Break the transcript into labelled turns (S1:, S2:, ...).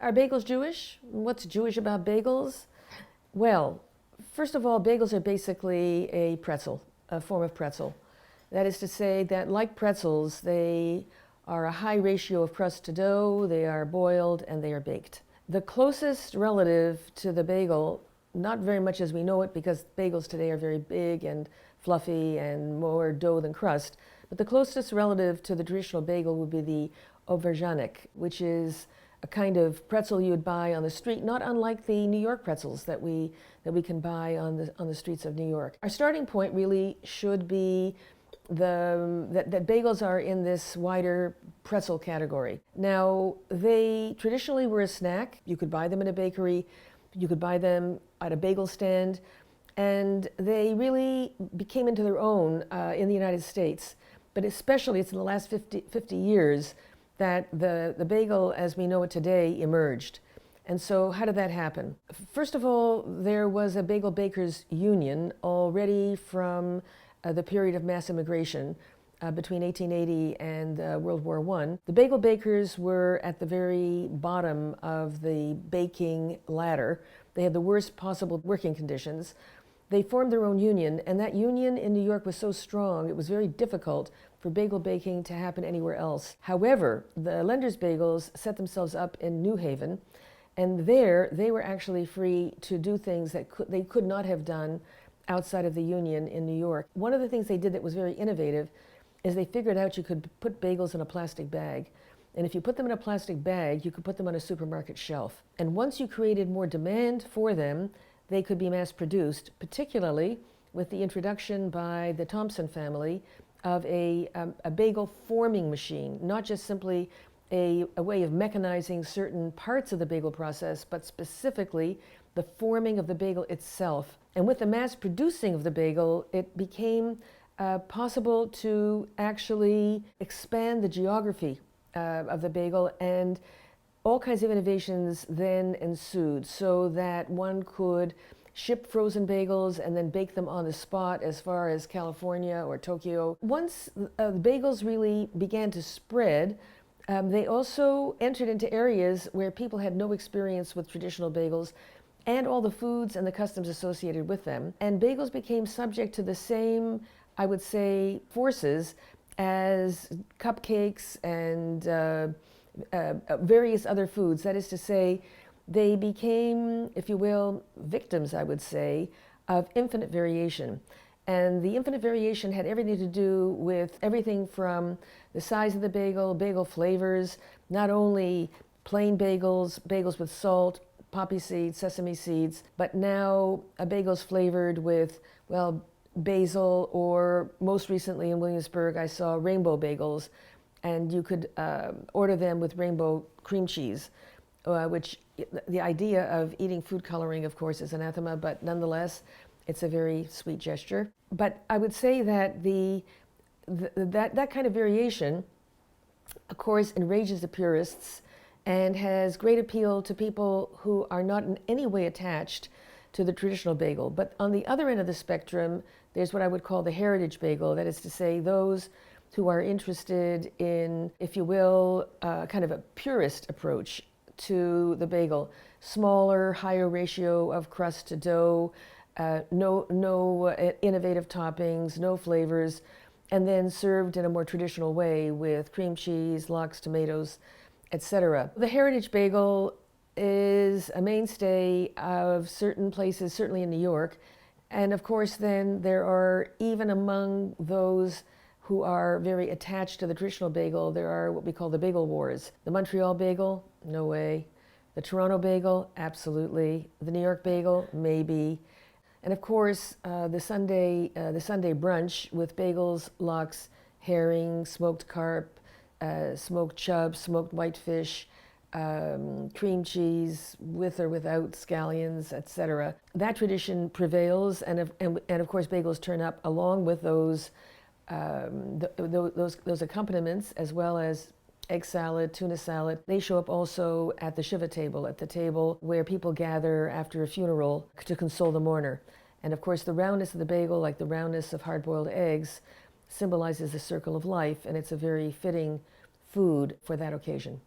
S1: Are bagels Jewish? What's Jewish about bagels? Well, first of all, bagels are basically a pretzel, a form of pretzel. That is to say that, like pretzels, they are a high ratio of crust to dough, they are boiled, and they are baked. The closest relative to the bagel, not very much as we know it because bagels today are very big and fluffy and more dough than crust, but the closest relative to the traditional bagel would be the auvergnat, which is a kind of pretzel you would buy on the street, not unlike the New York pretzels that we can buy on the streets of New York. Our starting point really should be that bagels are in this wider pretzel category. Now, they traditionally were a snack. You could buy them in a bakery, you could buy them at a bagel stand, and they really became into their own in the United States. But especially it's in the last 50 years that the bagel as we know it today emerged. And so how did that happen? First of all, there was a bagel bakers union already from the period of mass immigration between 1880 and World War I. The bagel bakers were at the very bottom of the baking ladder. They had the worst possible working conditions. They formed their own union, and that union in New York was so strong, it was very difficult for bagel baking to happen anywhere else. However, the Lender's Bagels set themselves up in New Haven, and there they were actually free to do things that they could not have done outside of the union in New York. One of the things they did that was very innovative is they figured out you could put bagels in a plastic bag. And if you put them in a plastic bag, you could put them on a supermarket shelf. And once you created more demand for them, they could be mass produced, particularly with the introduction by the Thompson family of a bagel forming machine, not just simply a way of mechanizing certain parts of the bagel process, but specifically the forming of the bagel itself. And with the mass producing of the bagel, it became possible to actually expand the geography of the bagel, and all kinds of innovations then ensued so that one could ship frozen bagels and then bake them on the spot as far as California or Tokyo. Once the bagels really began to spread, they also entered into areas where people had no experience with traditional bagels and all the foods and the customs associated with them. And bagels became subject to the same, I would say, forces as cupcakes and various other foods. That is to say, they became, if you will, victims, I would say, of infinite variation. And the infinite variation had everything to do with everything from the size of the bagel, bagel flavors, not only plain bagels, bagels with salt, poppy seeds, sesame seeds, but now bagels flavored with, well, basil, or most recently in Williamsburg, I saw rainbow bagels, and you could order them with rainbow cream cheese, which the idea of eating food coloring, of course, is anathema, but nonetheless, it's a very sweet gesture. But I would say that that kind of variation, of course, enrages the purists and has great appeal to people who are not in any way attached to the traditional bagel. But on the other end of the spectrum, there's what I would call the heritage bagel. That is to say, those who are interested in, if you will, kind of a purist approach to the bagel. Smaller, higher ratio of crust to dough, no innovative toppings, no flavors, and then served in a more traditional way with cream cheese, lox, tomatoes, etc. The heritage bagel is a mainstay of certain places, certainly in New York. And of course, then there are, even among those who are very attached to the traditional bagel, there are what we call the bagel wars. The Montreal bagel, no way. The Toronto bagel, absolutely. The New York bagel, maybe. And of course, the Sunday brunch with bagels, lox, herring, smoked carp, smoked chub, smoked whitefish, cream cheese with or without scallions, etc. That tradition prevails, and of course bagels turn up along with those accompaniments, as well as egg salad, tuna salad. They show up also at the Shiva table, at the table where people gather after a funeral to console the mourner. And of course the roundness of the bagel, like the roundness of hard-boiled eggs, symbolizes the circle of life, and it's a very fitting food for that occasion.